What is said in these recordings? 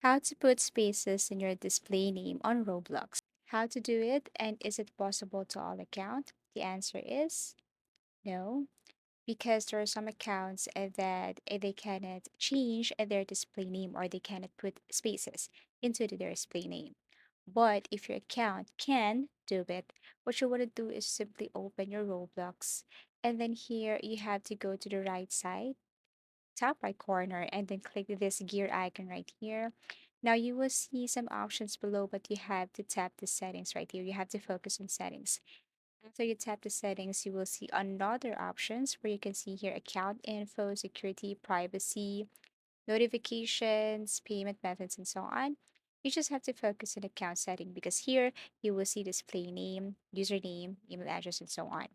How to put spaces in your display name on Roblox. How to do it, and is it possible to all account? The answer is no, because there are some accounts that they cannot change their display name or they cannot put spaces into their display name. But if your account can do it, what you want to do is simply open your Roblox, and then here you have to go to the right side top right corner and then click this gear icon right here. Now you will see some options below, but you have to tap the settings right here. You have to focus on settings. After you tap the settings, you will see another options where you can see here account info, security, privacy, notifications, payment methods, and so on. You just have to focus on account setting because here you will see display name, username, email address, and so on.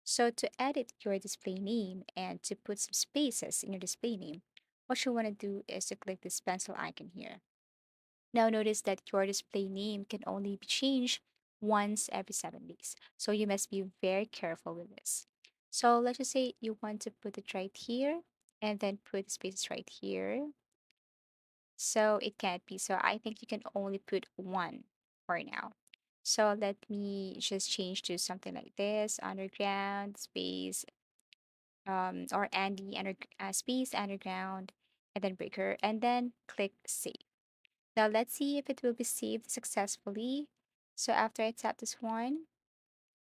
So to edit your display name and to put some spaces in your display name, what you want to do is to click this pencil icon here. Now notice that your display name can only be changed once every 7 days. So you must be very careful with this. So let's just say you want to put it right here and then put spaces right here. So it can't be. So I think you can only put one for now. So let me just change to something like this, underground space or space underground and then breaker and then click save. Now let's see if it will be saved successfully. So after I tap this one,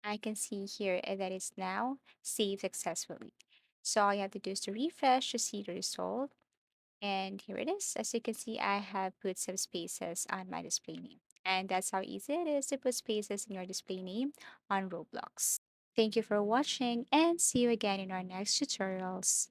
I can see here that it's now saved successfully. So all you have to do is to refresh to see the result. And here it is. As you can see, I have put some spaces on my display name. And that's how easy it is to put spaces in your display name on Roblox. Thank you for watching and see you again in our next tutorials.